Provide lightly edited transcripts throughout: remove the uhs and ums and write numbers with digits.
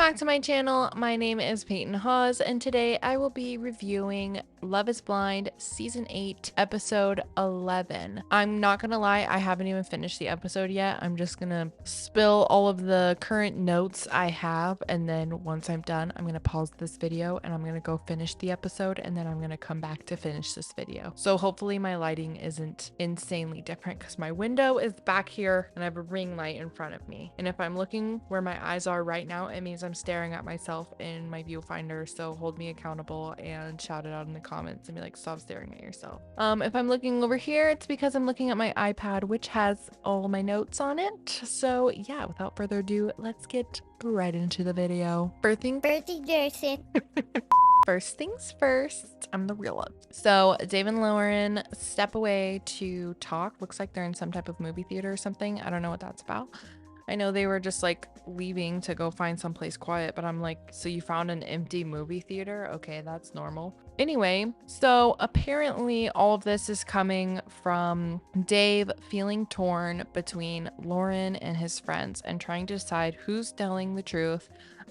back to my channel. My name is Peyton Hawes, and today I will be reviewing Love is Blind Season 8, Episode 11. I'm not gonna lie, I haven't even finished the episode yet. I'm just gonna spill all of the current notes I have, and then once I'm done, I'm gonna pause this video and I'm gonna go finish the episode, and then I'm gonna come back to finish this video. So hopefully my lighting isn't insanely different because my window is back here and I have a ring light in front of me. And if I'm looking where my eyes are right now, it means I'm staring at myself in my viewfinder. So hold me accountable and shout it out in the comments and be like, stop staring at yourself. If I'm looking over here, it's because I'm looking at my iPad, which has all my notes on it. So yeah, without further ado, let's get right into the video. First things first, I'm the real one. So Dave and Lauren step away to talk. Looks like they're in some type of movie theater or something. I don't know what that's about. I know they were just like leaving to go find someplace quiet, but I'm like, so you found an empty movie theater? Okay, that's normal. Anyway, so apparently all of this is coming from Dave feeling torn between Lauren and his friends and trying to decide who's telling the truth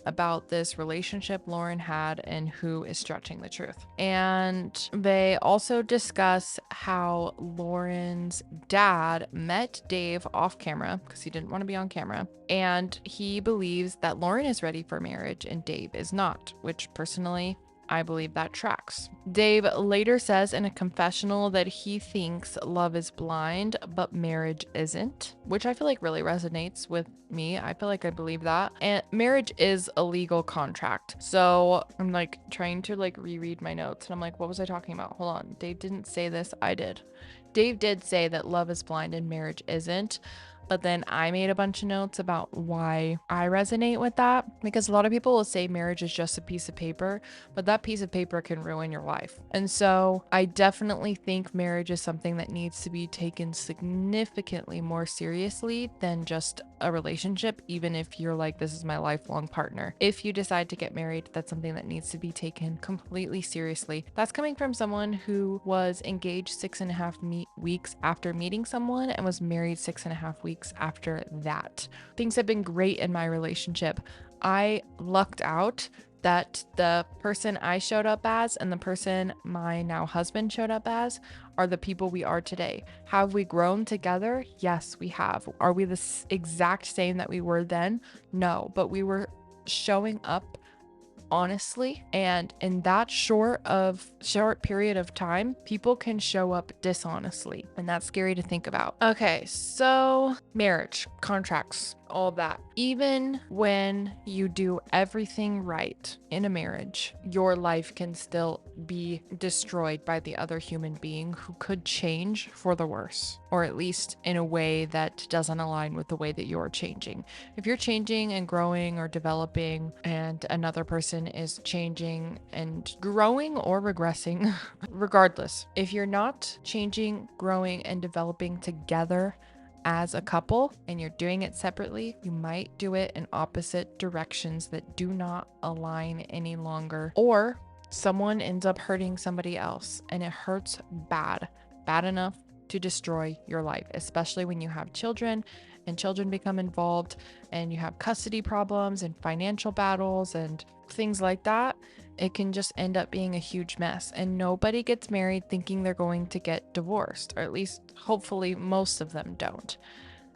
about this relationship Lauren had and who is stretching the truth. And they also discuss how Lauren's dad met Dave off camera because he didn't want to be on camera. And he believes that Lauren is ready for marriage and Dave is not, which personally, I believe that tracks. Dave later says in a confessional that he thinks love is blind, but marriage isn't, which I feel like really resonates with me. I feel like I believe that. And marriage is a legal contract. So I'm like trying to like reread my notes and I'm like, what was I talking about? Hold on. Dave didn't say this. I did. Dave did say that love is blind and marriage isn't. But then I made a bunch of notes about why I resonate with that, because a lot of people will say marriage is just a piece of paper, but that piece of paper can ruin your life. And so I definitely think marriage is something that needs to be taken significantly more seriously than just a relationship, even if you're like, this is my lifelong partner. If you decide to get married, that's something that needs to be taken completely seriously. That's coming from someone who was engaged 6.5 weeks after meeting someone and was married 6.5 weeks after that. Things have been great in my relationship. I lucked out that the person I showed up as and the person my now husband showed up as are the people we are today. Have we grown together? Yes, we have. Are we the exact same that we were then? No, but we were showing up honestly, and in that short period of time, people can show up dishonestly, and that's scary to think about. Okay, so marriage, contracts, all that. Even when you do everything right in a marriage, your life can still be destroyed by the other human being who could change for the worse, or at least in a way that doesn't align with the way that you're changing. If you're changing and growing or developing and another person is changing and growing or regressing, regardless, if you're not changing, growing, and developing together as a couple and you're doing it separately, you might do it in opposite directions that do not align any longer, or someone ends up hurting somebody else and it hurts bad enough to destroy your life, especially when you have children and children become involved and you have custody problems and financial battles and things like that. It can just end up being a huge mess, and nobody gets married thinking they're going to get divorced, or at least hopefully most of them don't.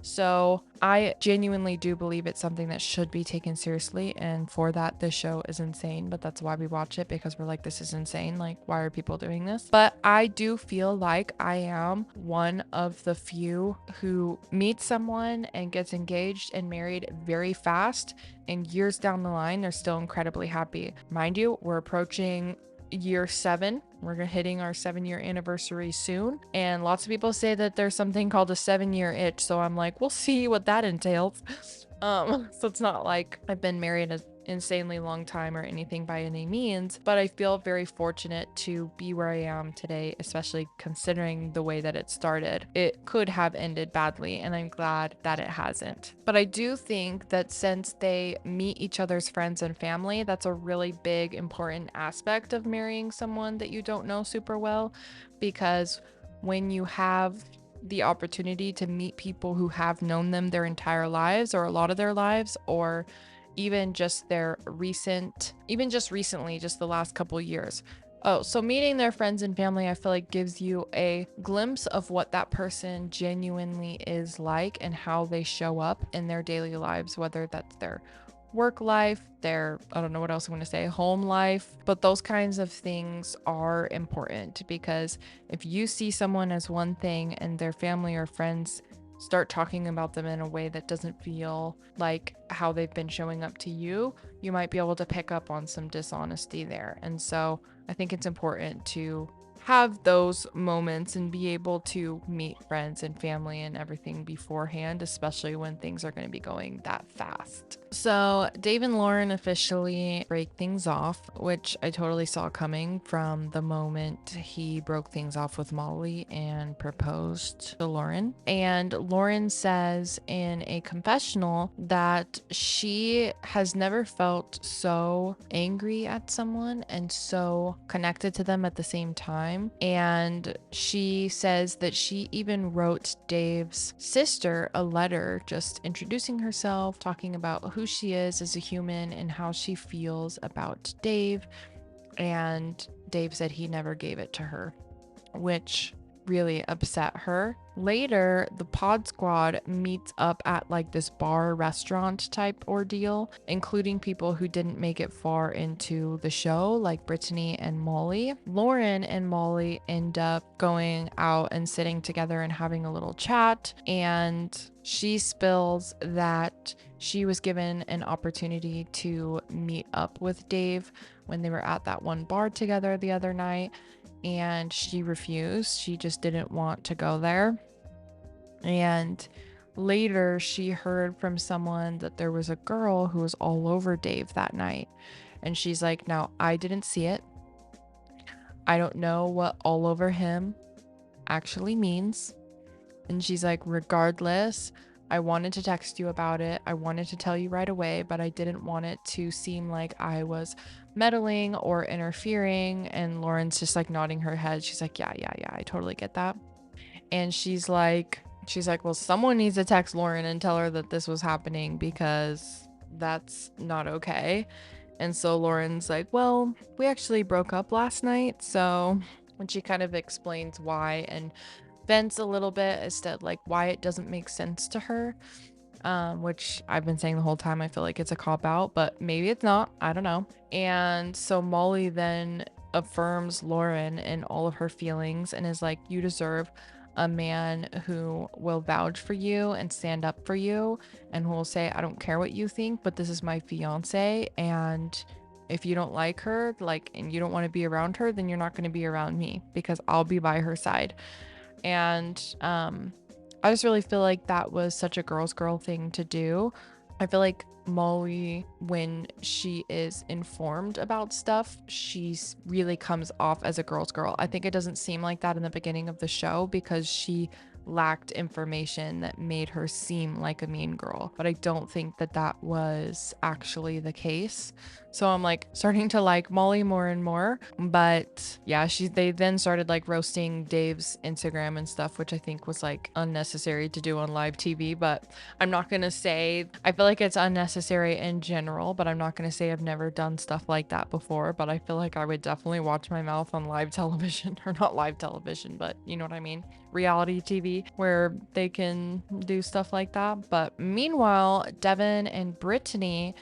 So I genuinely do believe it's something that should be taken seriously, and for that this show is insane, but that's why we watch it, because we're like, this is insane, like why are people doing this? But I do feel like I am one of the few who meets someone and gets engaged and married very fast, and years down the line they're still incredibly happy. Mind you, we're approaching year 7. We're hitting our 7-year anniversary soon, and lots of people say that there's something called a 7-year itch, so I'm like, we'll see what that entails. So it's not like I've been married an insanely long time or anything by any means, but I feel very fortunate to be where I am today, especially considering the way that it started. It could have ended badly, and I'm glad that it hasn't. But I do think that since they meet each other's friends and family, that's a really big, important aspect of marrying someone that you don't know super well, because when you have the opportunity to meet people who have known them their entire lives or a lot of their lives, or even just recently, just the last couple years. Oh, so meeting their friends and family, I feel like gives you a glimpse of what that person genuinely is like and how they show up in their daily lives, whether that's their work life, their, I don't know what else I'm going to say, home life. But those kinds of things are important, because if you see someone as one thing and their family or friends start talking about them in a way that doesn't feel like how they've been showing up to you, you might be able to pick up on some dishonesty there. And so I think it's important to have those moments and be able to meet friends and family and everything beforehand, especially when things are going to be going that fast. So Dave and Lauren officially break things off, which I totally saw coming from the moment he broke things off with Molly and proposed to Lauren. And Lauren says in a confessional that she has never felt so angry at someone and so connected to them at the same time. And she says that she even wrote Dave's sister a letter just introducing herself, talking about who she is as a human and how she feels about Dave. And Dave said he never gave it to her, which really upset her. Later, the pod squad meets up at like this bar restaurant type ordeal, including people who didn't make it far into the show, like Brittany and Molly. Lauren and Molly end up going out and sitting together and having a little chat, and she spills that she was given an opportunity to meet up with Dave when they were at that one bar together the other night, and she refused. She just didn't want to go there. And later she heard from someone that there was a girl who was all over Dave that night. And she's like, now, I didn't see it. I don't know what all over him actually means. And she's like, regardless, I wanted to text you about it. I wanted to tell you right away, but I didn't want it to seem like I was meddling or interfering. And Lauren's just like nodding her head. She's like, yeah, I totally get that. And she's like, well, someone needs to text Lauren and tell her that this was happening, because that's not okay. And so Lauren's like, well, we actually broke up last night. So when she kind of explains why and vents a little bit as to like why it doesn't make sense to her, which I've been saying the whole time, I feel like it's a cop out, but maybe it's not, I don't know. And so Molly then affirms Lauren in all of her feelings and is like, you deserve a man who will vouch for you and stand up for you and who will say, I don't care what you think, but this is my fiance, and if you don't like her, like, and you don't want to be around her, then you're not going to be around me, because I'll be by her side. And I just really feel like that was such a girl thing to do. I feel like Molly, when she is informed about stuff, she really comes off as a girl's girl. I think it doesn't seem like that in the beginning of the show because she lacked information that made her seem like a mean girl, but I don't think that that was actually the case. So I'm like starting to like Molly more and more. But yeah, they then started like roasting Dave's Instagram and stuff, which I think was like unnecessary to do on live TV. But I'm not gonna say, I feel like it's unnecessary in general, but I'm not gonna say I've never done stuff like that before. But I feel like I would definitely watch my mouth on live television, or not live television, but you know what I mean, reality TV, where they can do stuff like that. But meanwhile, Devin and Brittany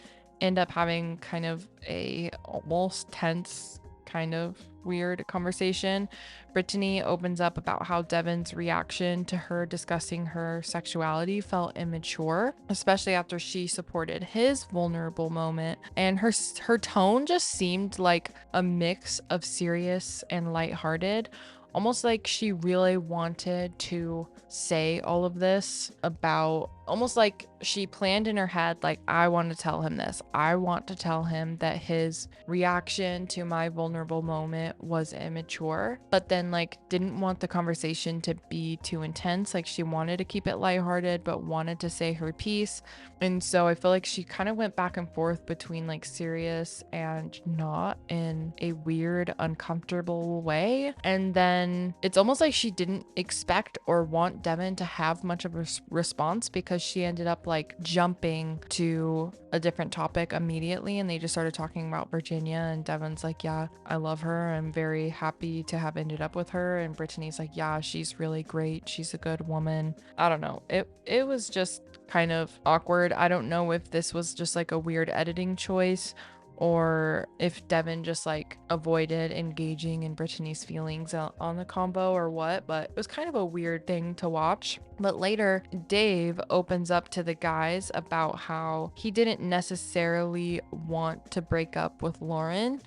end up having kind of a almost tense, kind of weird conversation. Brittany opens up about how Devin's reaction to her discussing her sexuality felt immature, especially after she supported his vulnerable moment. And her tone just seemed like a mix of serious and lighthearted, almost like she really wanted to say all of this about, almost like she planned in her head, like, I want to tell him this. I want to tell him that his reaction to my vulnerable moment was immature, but then like didn't want the conversation to be too intense. Like she wanted to keep it lighthearted, but wanted to say her piece. And so I feel like she kind of went back and forth between like serious and not, in a weird, uncomfortable way. And then it's almost like she didn't expect or want Devin to have much of a response, because because she ended up like jumping to a different topic immediately, and they just started talking about Virginia, and Devin's like, yeah, I love her, I'm very happy to have ended up with her, and Brittany's like, yeah, she's really great, she's a good woman. I don't know, it was just kind of awkward. I don't know if this was just like a weird editing choice, or if Devin just like avoided engaging in Brittany's feelings on the combo or what, but it was kind of a weird thing to watch. But later, Dave opens up to the guys about how he didn't necessarily want to break up with Lauren,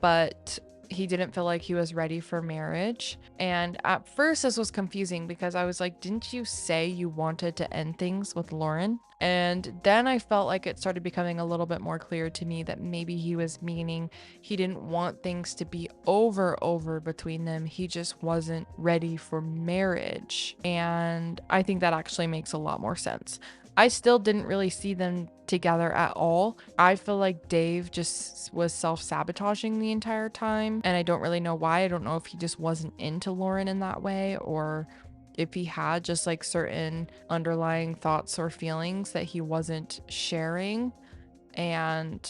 but he didn't feel like he was ready for marriage. And at first this was confusing because I was like, didn't you say you wanted to end things with Lauren? And then I felt like it started becoming a little bit more clear to me that maybe he was meaning he didn't want things to be over between them. He just wasn't ready for marriage. And I think that actually makes a lot more sense. I still didn't really see them together at all. I feel like Dave just was self-sabotaging the entire time, and I don't really know why. I don't know if he just wasn't into Lauren in that way, or if he had just like certain underlying thoughts or feelings that he wasn't sharing, and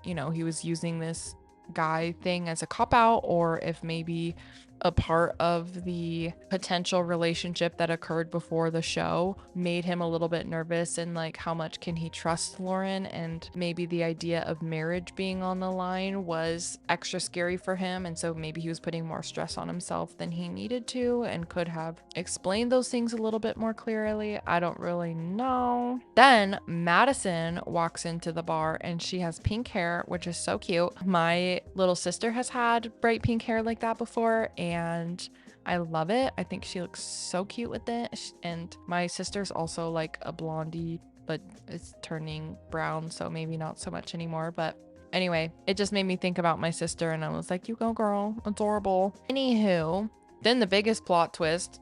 you know, he was using this guy thing as a cop out, or if maybe a part of the potential relationship that occurred before the show made him a little bit nervous, and like, how much can he trust Lauren, and maybe the idea of marriage being on the line was extra scary for him, and so maybe he was putting more stress on himself than he needed to, and could have explained those things a little bit more clearly. I don't really know. Then Madison walks into the bar and she has pink hair, which is so cute. My little sister has had bright pink hair like that before, and I love it. I think she looks so cute with it. And my sister's also like a blondie, but it's turning brown, so maybe not so much anymore. But anyway, it just made me think about my sister, and I was like, you go girl, adorable. Anywho, then the biggest plot twist,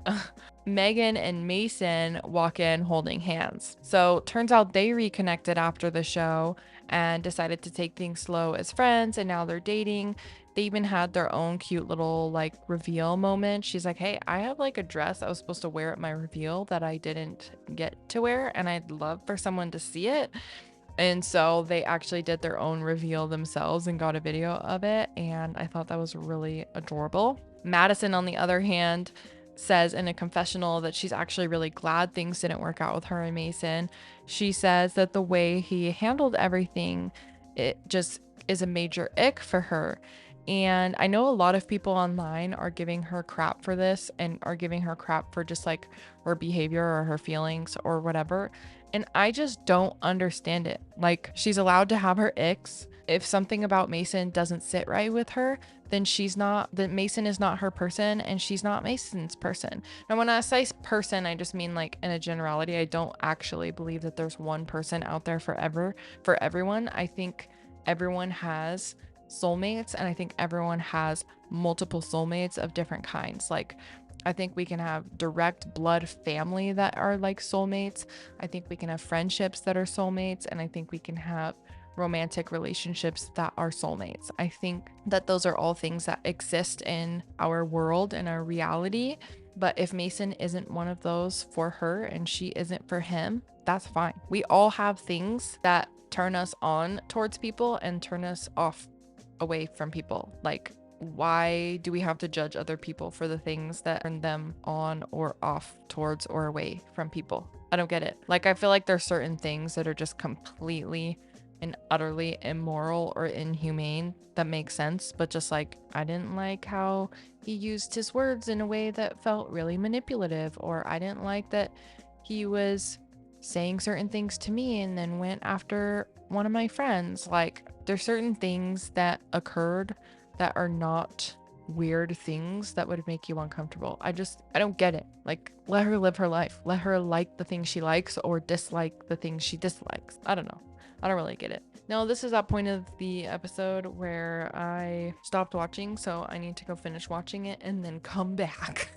Megan and Mason walk in holding hands. So turns out they reconnected after the show and decided to take things slow as friends, and now they're dating. They even had their own cute little like reveal moment. She's like, hey, I have like a dress I was supposed to wear at my reveal that I didn't get to wear, and I'd love for someone to see it. And so they actually did their own reveal themselves and got a video of it, and I thought that was really adorable. Madison, on the other hand, says in a confessional that she's actually really glad things didn't work out with her and Mason. She says that the way he handled everything, it just is a major ick for her. And I know a lot of people online are giving her crap for this, and are giving her crap for just like her behavior or her feelings or whatever. And I just don't understand it. Like, she's allowed to have her icks. If something about Mason doesn't sit right with her, then Mason is not her person, and she's not Mason's person. Now, when I say person, I just mean like in a generality. I don't actually believe that there's one person out there for everyone. I think everyone has soulmates, and I think everyone has multiple soulmates of different kinds. Like, I think we can have direct blood family that are like soulmates. I think we can have friendships that are soulmates, and I think we can have romantic relationships that are soulmates. I think that those are all things that exist in our world and our reality. But if Mason isn't one of those for her and she isn't for him, that's fine. We all have things that turn us on towards people and turn us off away from people. Like, why do we have to judge other people for the things that turn them on or off towards or away from people? I don't get it. Like, I feel like there's certain things that are just completely and utterly immoral or inhumane that make sense, but just like, I didn't like how he used his words in a way that felt really manipulative, or I didn't like that he was saying certain things to me and then went after one of my friends. Like, there's certain things that occurred that are not weird things that would make you uncomfortable. I don't get it. Like, let her live her life. Let her like the things she likes or dislike the things she dislikes. I don't know. I don't really get it. Now, this is that point of the episode where I stopped watching, so I need to go finish watching it and then come back.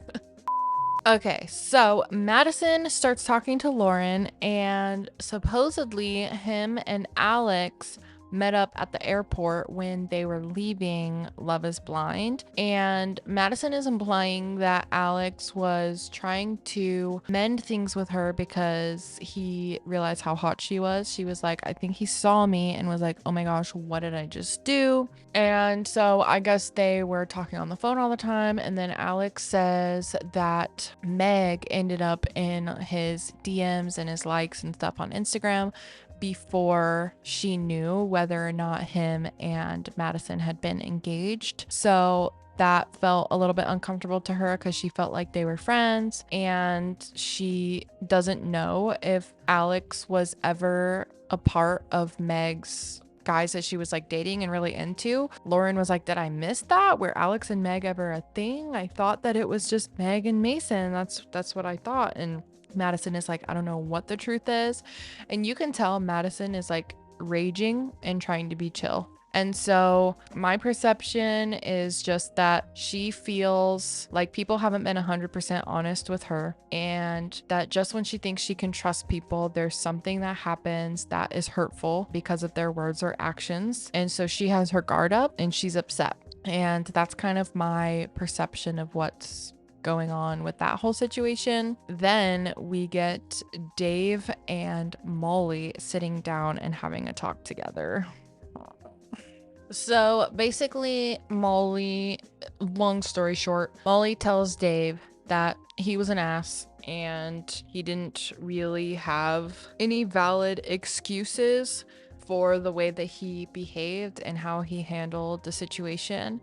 Okay, so Madison starts talking to Lauren, and supposedly him and Alex met up at the airport when they were leaving Love is Blind. And Madison is implying that Alex was trying to mend things with her because he realized how hot she was. She was like, I think he saw me and was like, oh my gosh, what did I just do? And so I guess they were talking on the phone all the time. And then Alex says that Meg ended up in his DMs and his likes and stuff on Instagram before she knew whether or not him and Madison had been engaged. So that felt a little bit uncomfortable to her because she felt like they were friends, and she doesn't know if Alex was ever a part of Meg's guys that she was like dating and really into. Lauren was like, did I miss that? Were Alex and Meg ever a thing? I thought that it was just Meg and Mason. That's what I thought. And Madison is like, I don't know what the truth is. And you can tell Madison is like raging and trying to be chill. And so my perception is just that she feels like people haven't been 100% honest with her, and that just when she thinks she can trust people, there's something that happens that is hurtful because of their words or actions. And so she has her guard up and she's upset. And that's kind of my perception of what's going on with that whole situation. Then we get Dave and Molly sitting down and having a talk together. So basically, Molly, long story short, Molly tells Dave that he was an ass and he didn't really have any valid excuses for the way that he behaved and how he handled the situation.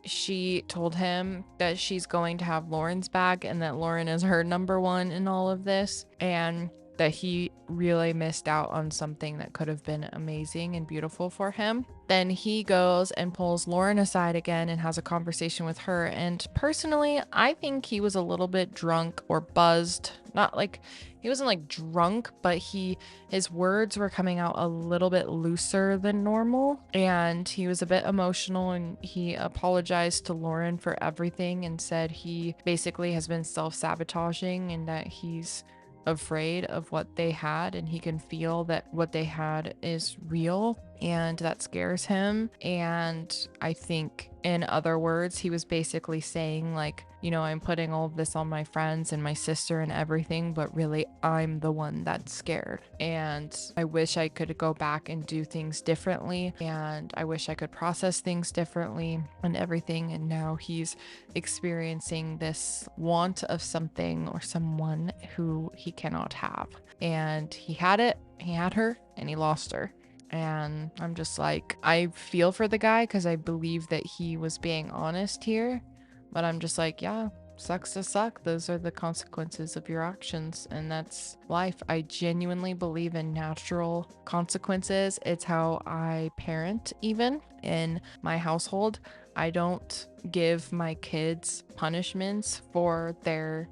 She told him that she's going to have Lauren's back and that Lauren is her number one in all of this, and that he really missed out on something that could have been amazing and beautiful for him. Then he goes and pulls Lauren aside again and has a conversation with her. And personally, I think he was a little bit drunk or buzzed. Not like he wasn't like drunk, but his words were coming out a little bit looser than normal. And he was a bit emotional, and he apologized to Lauren for everything and said he basically has been self-sabotaging and that he's afraid of what they had, and he can feel that what they had is real, and that scares him. And I think, in other words, he was basically saying like, you know, I'm putting all of this on my friends and my sister and everything, but really I'm the one that's scared, and I wish I could go back and do things differently, and I wish I could process things differently and everything. And now he's experiencing this want of something or someone who he cannot have, and he had her and he lost her. And I'm just like, I feel for the guy because I believe that he was being honest here. But I'm just like, yeah, sucks to suck. Those are the consequences of your actions. And that's life. I genuinely believe in natural consequences. It's how I parent, even in my household. I don't give my kids punishments for their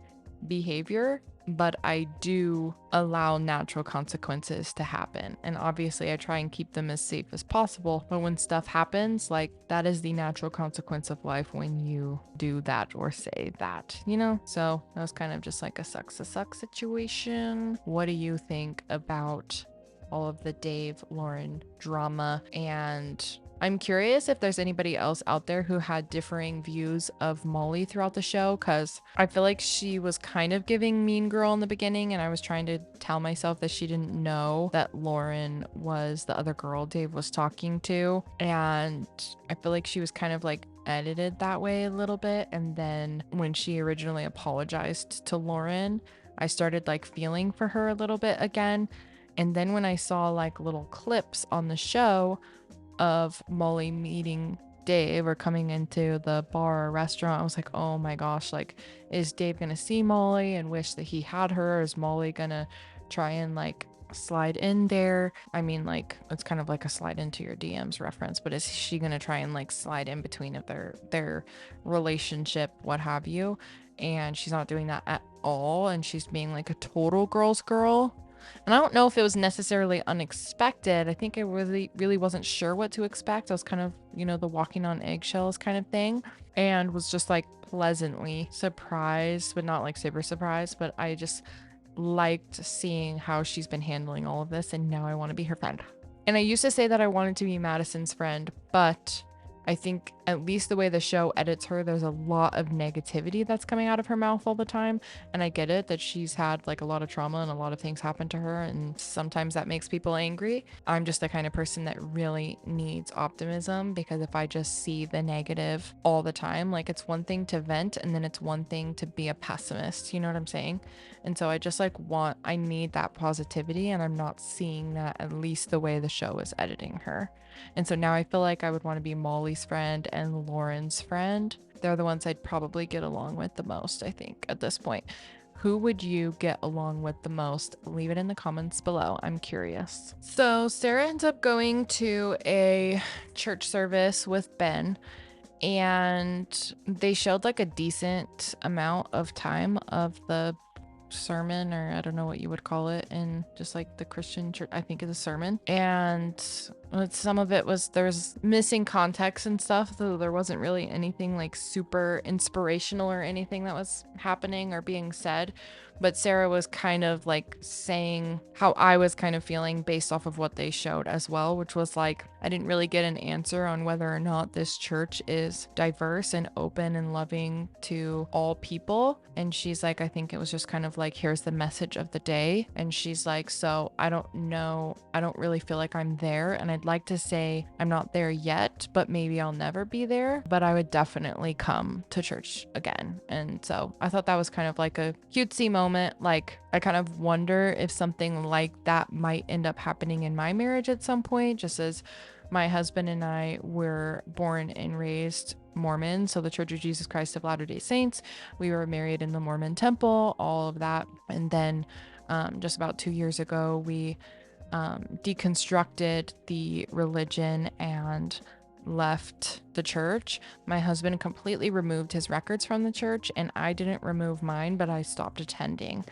behavior, but I do allow natural consequences to happen. And obviously I try and keep them as safe as possible. But when stuff happens, like, that is the natural consequence of life when you do that or say that, you know? So that was kind of just like a sucks to suck situation. What do you think about all of the Dave Lauren drama? And I'm curious if there's anybody else out there who had differing views of Molly throughout the show, because I feel like she was kind of giving mean girl in the beginning, and I was trying to tell myself that she didn't know that Lauren was the other girl Dave was talking to. And I feel like she was kind of like edited that way a little bit. And then when she originally apologized to Lauren, I started like feeling for her a little bit again. And then when I saw like little clips on the show of Molly meeting Dave or coming into the bar or restaurant, I was like, oh my gosh, like, is Dave gonna see Molly and wish that he had her? Or is Molly gonna try and like slide in there? I mean, like, it's kind of like a slide into your DMs reference, but is she gonna try and like slide in between of their relationship, what have you? And she's not doing that at all, and she's being like a total girl's girl. And I don't know if it was necessarily unexpected. I think I really wasn't sure what to expect. I was kind of, you know, the walking on eggshells kind of thing, and was just like pleasantly surprised, but not like super surprised. But I just liked seeing how she's been handling all of this, and now I want to be her friend. And I used to say that I wanted to be Madison's friend, but I think at least the way the show edits her, there's a lot of negativity that's coming out of her mouth all the time. And I get it that she's had like a lot of trauma and a lot of things happen to her. And sometimes that makes people angry. I'm just the kind of person that really needs optimism, because if I just see the negative all the time, like it's one thing to vent and then it's one thing to be a pessimist. You know what I'm saying? And so I just like I need that positivity, and I'm not seeing that, at least the way the show is editing her. And so now I feel like I would want to be Molly's friend and Lauren's friend. They're the ones I'd probably get along with the most, I think, at this point. Who would you get along with the most? Leave it in the comments below. I'm curious. So Sarah ends up going to a church service with Ben, and they showed like a decent amount of time of the sermon, or I don't know what you would call it in just like the Christian church. I think it's a sermon, and some of it was, there was missing context and stuff, so there wasn't really anything like super inspirational or anything that was happening or being said. But Sarah was kind of like saying how I was kind of feeling based off of what they showed as well, which was like, I didn't really get an answer on whether or not this church is diverse and open and loving to all people. And she's like, I think it was just kind of like, here's the message of the day. And she's like, so I don't know, I don't really feel like I'm there. And I'd like to say I'm not there yet, but maybe I'll never be there. But I would definitely come to church again. And so I thought that was kind of like a cutesy moment. Like, I kind of wonder if something like that might end up happening in my marriage at some point, just as my husband and I were born and raised Mormon, so the Church of Jesus Christ of Latter-day Saints. We were married in the Mormon temple, all of that. And then just about 2 years ago, we deconstructed the religion and left the church. My husband completely removed his records from the church, and I didn't remove mine, but I stopped attending.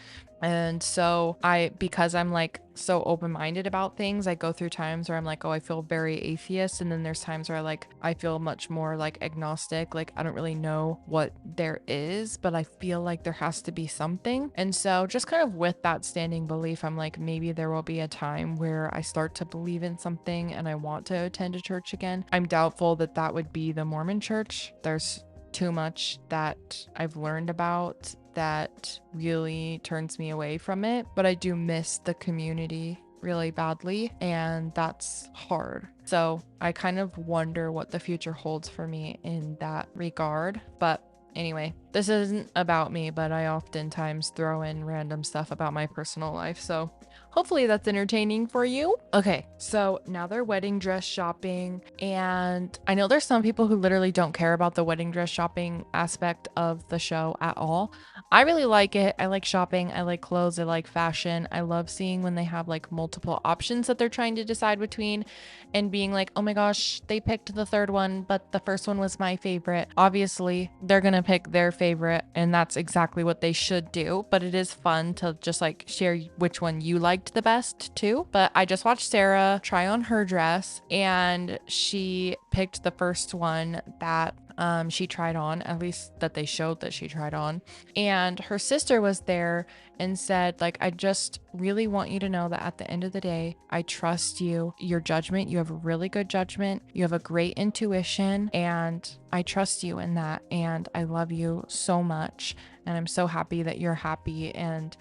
And so because I'm like so open-minded about things, I go through times where I'm like, oh, I feel very atheist. And then there's times where I feel much more like agnostic. Like, I don't really know what there is, but I feel like there has to be something. And so just kind of with that standing belief, I'm like, maybe there will be a time where I start to believe in something and I want to attend a church again. I'm doubtful that that would be the Mormon church. There's too much that I've learned about that really turns me away from it, but I do miss the community really badly, and that's hard. So I kind of wonder what the future holds for me in that regard. But anyway, this isn't about me, but I oftentimes throw in random stuff about my personal life, so hopefully that's entertaining for you. Okay, so now they're wedding dress shopping, and I know there's some people who literally don't care about the wedding dress shopping aspect of the show at all. I really like it. I like shopping. I like clothes. I like fashion. I love seeing when they have like multiple options that they're trying to decide between, and being like, oh my gosh, they picked the third one, but the first one was my favorite. Obviously, they're gonna pick their favorite, and that's exactly what they should do. But it is fun to just like share which one you liked the best too. But I just watched Sarah try on her dress, and she picked the first one that she tried on, at least that they showed that she tried on. And her sister was there and said, like, I just really want you to know that at the end of the day, I trust you, your judgment. You have a really good judgment. You have a great intuition, and I trust you in that. And I love you so much. And I'm so happy that you're happy. And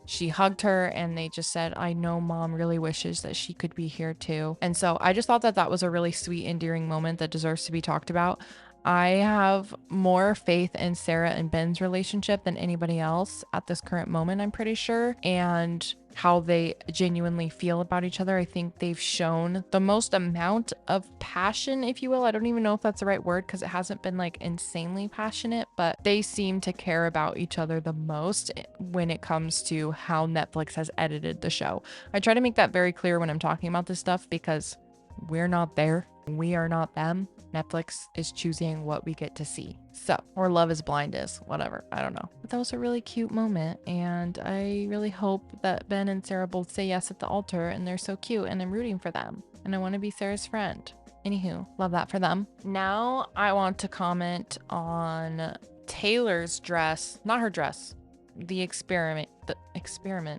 she hugged her, and they just said, I know Mom really wishes that she could be here too. And so I just thought that that was a really sweet, endearing moment that deserves to be talked about. I have more faith in Sarah and Ben's relationship than anybody else at this current moment, I'm pretty sure, and how they genuinely feel about each other. I think they've shown the most amount of passion, if you will. I don't even know if that's the right word, because it hasn't been like insanely passionate, but they seem to care about each other the most when it comes to how Netflix has edited the show. I try to make that very clear when I'm talking about this stuff, because we're not there. We are not them. Netflix is choosing what we get to see. So, or Love is Blind is, whatever. I don't know. But that was a really cute moment. And I really hope that Ben and Sarah both say yes at the altar, and they're so cute, and I'm rooting for them. And I want to be Sarah's friend. Anywho, love that for them. Now I want to comment on Taylor's dress. Not her dress. the experiment.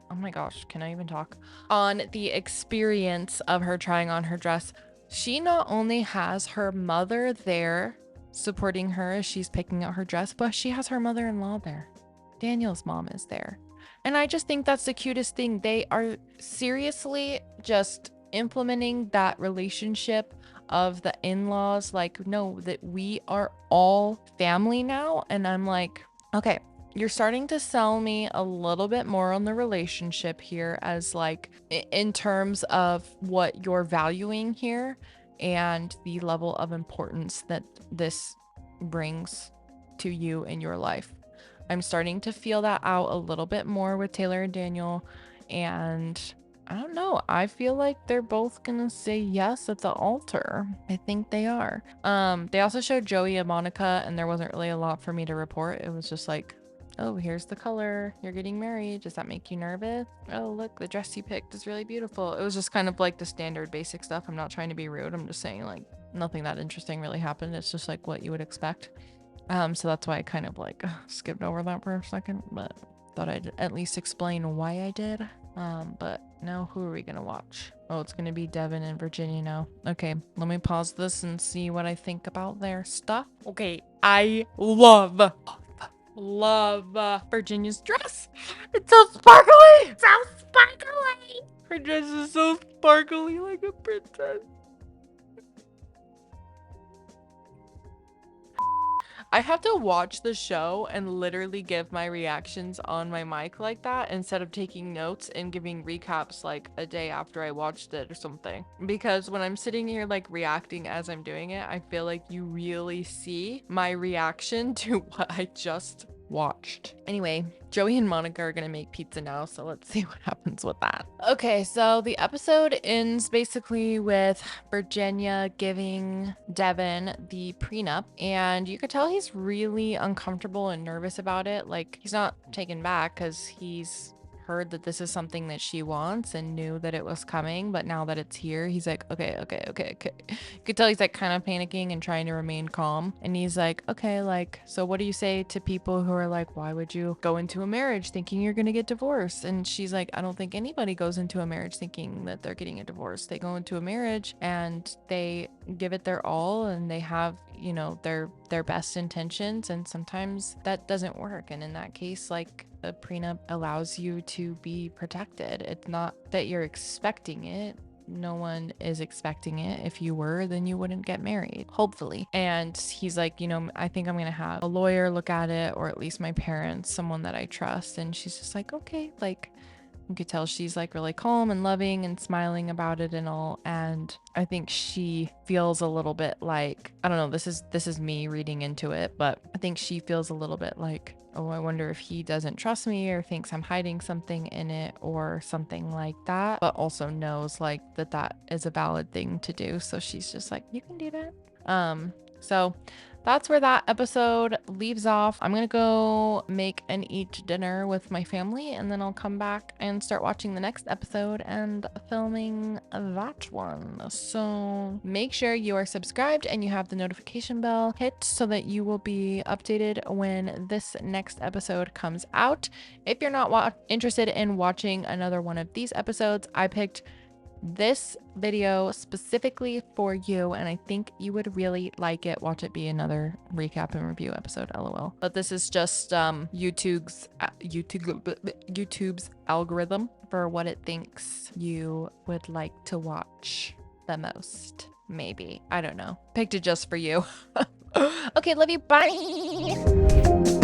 Oh my gosh, can I even talk? On the experience of her trying on her dress, she not only has her mother there supporting her as she's picking out her dress, but she has her mother-in-law there. Daniel's mom is there. And I just think that's the cutest thing. They are seriously just implementing that relationship of the in-laws, like, no, that we are all family now. And I'm like, okay, you're starting to sell me a little bit more on the relationship here, as like in terms of what you're valuing here and the level of importance that this brings to you in your life. I'm starting to feel that out a little bit more with Taylor and Daniel, and I don't know. I feel like they're both gonna say yes at the altar. I think they are. They also showed Joey and Monica, and there wasn't really a lot for me to report. It was just like, oh, here's the color. You're getting married. Does that make you nervous? Oh, look, the dress you picked is really beautiful. It was just kind of like the standard basic stuff. I'm not trying to be rude. I'm just saying, like, nothing that interesting really happened. It's just like what you would expect. So that's why I kind of like skipped over that for a second, but thought I'd at least explain why I did. But now who are we gonna watch? Oh, it's gonna be Devin and Virginia now. Okay, let me pause this and see what I think about their stuff. Okay, I love Virginia's dress. It's so sparkly. So sparkly. Her dress is so sparkly, like a princess. I have to watch the show and literally give my reactions on my mic like that instead of taking notes and giving recaps like a day after I watched it or something. Because when I'm sitting here like reacting as I'm doing it, I feel like you really see my reaction to what I just watched. Anyway, Joey and Monica are gonna make pizza now, so let's see what happens with that. Okay, so the episode ends basically with Virginia giving Devin the prenup, and you could tell he's really uncomfortable and nervous about it. Like, he's not taken back because he's heard that this is something that she wants and knew that it was coming, but now that it's here, he's like, okay. You could tell he's like kind of panicking and trying to remain calm. And he's like, okay, like, so what do you say to people who are like, why would you go into a marriage thinking you're gonna get divorced? And she's like, I don't think anybody goes into a marriage thinking that they're getting a divorce. They go into a marriage and they give it their all, and they have, you know, their best intentions, and sometimes that doesn't work. And in that case, like, a prenup allows you to be protected. It's not that you're expecting it. No one is expecting it. If you were, then you wouldn't get married, hopefully. And he's like, you know, I think I'm gonna have a lawyer look at it, or at least my parents, someone that I trust. And she's just like, okay, like, you could tell she's like really calm and loving and smiling about it and all. And I think she feels a little bit like, I don't know, this is me reading into it, but I think she feels a little bit like, oh, I wonder if he doesn't trust me or thinks I'm hiding something in it or something like that, but also knows like that is a valid thing to do. So she's just like, you can do that. So that's where that episode leaves off. I'm gonna go make and eat dinner with my family, and then I'll come back and start watching the next episode and filming that one. So make sure you are subscribed and you have the notification bell hit so that you will be updated when this next episode comes out. If you're not interested in watching another one of these episodes, I picked this video specifically for you, and I think you would really like it. Watch it be another recap and review episode, lol. But this is just YouTube's algorithm for what it thinks you would like to watch the most. Maybe, I don't know, picked it just for you. Okay, love you, bye.